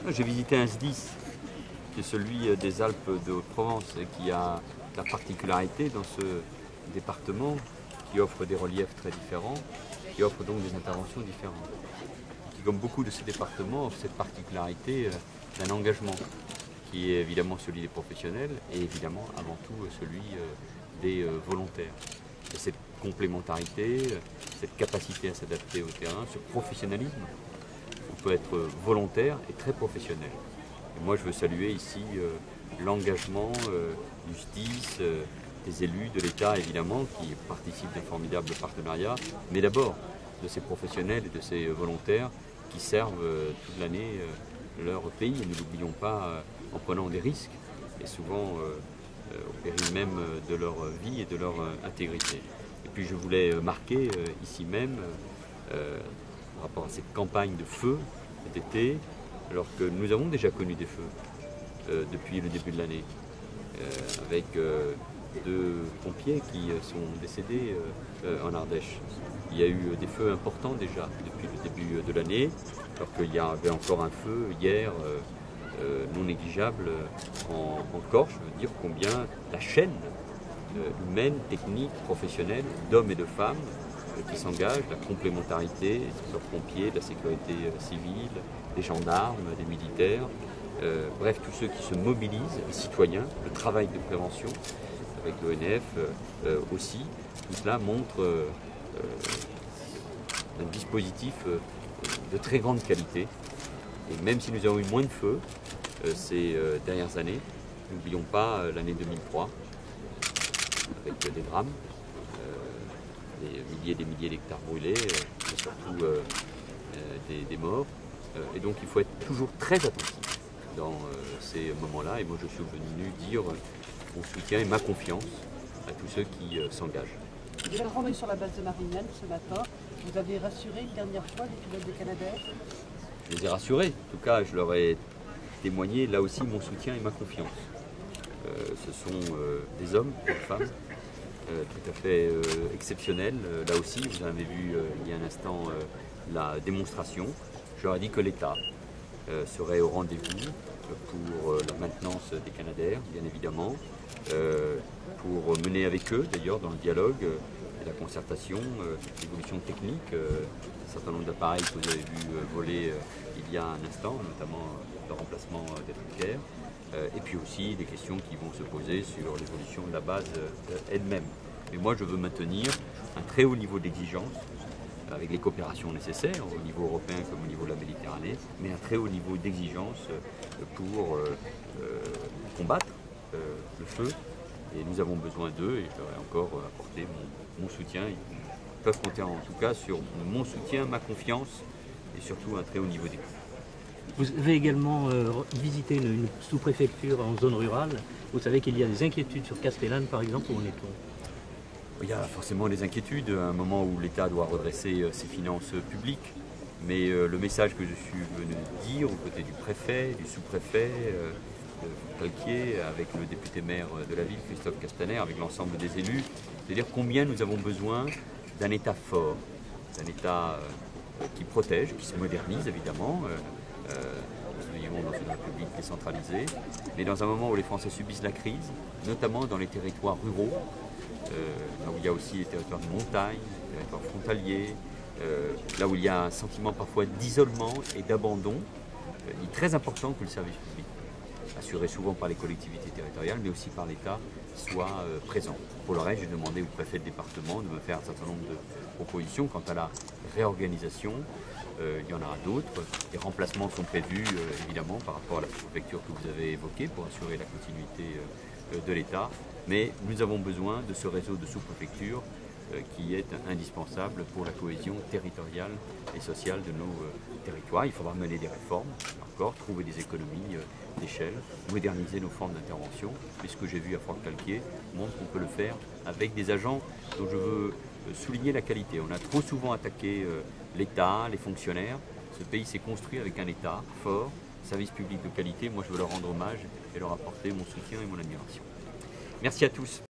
J'ai visité un SDIS, qui est celui des Alpes de Haute-Provence, et qui a la particularité dans ce département, qui offre des reliefs très différents, qui offre donc des interventions différentes. Qui, comme beaucoup de ces départements, offre cette particularité d'un engagement, qui est évidemment celui des professionnels et évidemment avant tout celui des volontaires. Et cette complémentarité, cette capacité à s'adapter au terrain, ce professionnalisme, on peut être volontaire et très professionnel. Et moi je veux saluer ici l'engagement du SDIS, des élus, de l'État évidemment, qui participent d'un formidable partenariat, mais d'abord de ces professionnels et de ces volontaires qui servent toute l'année leur pays, et ne l'oublions pas, en prenant des risques, et souvent au péril même de leur vie et de leur intégrité. Et puis je voulais marquer ici même, par rapport à cette campagne de feux cet été, alors que nous avons déjà connu des feux depuis le début de l'année, avec deux pompiers qui sont décédés en Ardèche. Il y a eu des feux importants déjà depuis le début de l'année, alors qu'il y avait encore un feu hier non négligeable en Corse. Je veux dire combien la chaîne humaine, technique, professionnelle, d'hommes et de femmes qui s'engagent, la complémentarité des sapeurs-pompiers, de la sécurité civile, des gendarmes, des militaires, bref, tous ceux qui se mobilisent, les citoyens, le travail de prévention avec l'ONF aussi, tout cela montre un dispositif de très grande qualité. Et même si nous avons eu moins de feux ces dernières années, n'oublions pas l'année 2003, avec des drames, des milliers et des milliers d'hectares brûlés, et surtout des morts. Et donc il faut être toujours très attentif dans ces moments-là. Et moi je suis venu dire mon soutien et ma confiance à tous ceux qui s'engagent. Vous êtes rendu sur la base de Marignane ce matin. Vous avez rassuré une dernière fois les pilotes de Canadair? Je les ai rassurés. En tout cas, je leur ai témoigné là aussi mon soutien et ma confiance. Ce sont des hommes, des femmes, tout à fait exceptionnels. Là aussi, vous en avez vu il y a un instant la démonstration. Je leur ai dit que l'État serait au rendez-vous pour la maintenance des Canadair, bien évidemment, pour mener avec eux, d'ailleurs, dans le dialogue et la concertation, l'évolution technique, un certain nombre d'appareils que vous avez vu voler il y a un instant, notamment le remplacement des truquaires, et puis aussi des questions qui vont se poser sur l'évolution de la base elle-même. Mais moi, je veux maintenir un très haut niveau d'exigence, avec les coopérations nécessaires au niveau européen comme au niveau de la Méditerranée, mais un très haut niveau d'exigence pour combattre le feu. Et nous avons besoin d'eux, et je leur ai encore apporté mon soutien. Ils peuvent compter en tout cas sur mon soutien, ma confiance et surtout un très haut niveau d'écoute. Vous avez également visité une sous-préfecture en zone rurale. Vous savez qu'il y a des inquiétudes sur Castellane, par exemple, où en est-on? Il y a forcément des inquiétudes à un moment où l'État doit redresser ses finances publiques. Mais le message que je suis venu dire aux côtés du préfet, du sous-préfet, de Calquier, avec le député maire de la ville, Christophe Castaner, avec l'ensemble des élus, c'est-à-dire combien nous avons besoin d'un État fort, d'un État qui protège, qui se modernise évidemment. Nous vivons dans une république décentralisée, mais dans un moment où les Français subissent la crise, notamment dans les territoires ruraux, là où il y a aussi les territoires de montagne, les territoires frontaliers, là où il y a un sentiment parfois d'isolement et d'abandon. Il est très important que le service public, assuré souvent par les collectivités territoriales, mais aussi par l'État, soit présent. Pour le reste, j'ai demandé au préfet de département de me faire un certain nombre de propositions quant à la réorganisation. Il y en aura d'autres. Les remplacements sont prévus, évidemment, par rapport à la préfecture que vous avez évoquée pour assurer la continuité de l'État. Mais nous avons besoin de ce réseau de sous-préfectures qui est indispensable pour la cohésion territoriale et sociale de nos territoires. Il faudra mener des réformes, encore, trouver des économies d'échelle, moderniser nos formes d'intervention. Et ce que j'ai vu à Fort-Calquier montre qu'on peut le faire avec des agents dont je veux souligner la qualité. On a trop souvent attaqué l'État, les fonctionnaires. Ce pays s'est construit avec un État fort, service public de qualité. Moi, je veux leur rendre hommage et leur apporter mon soutien et mon admiration. Merci à tous.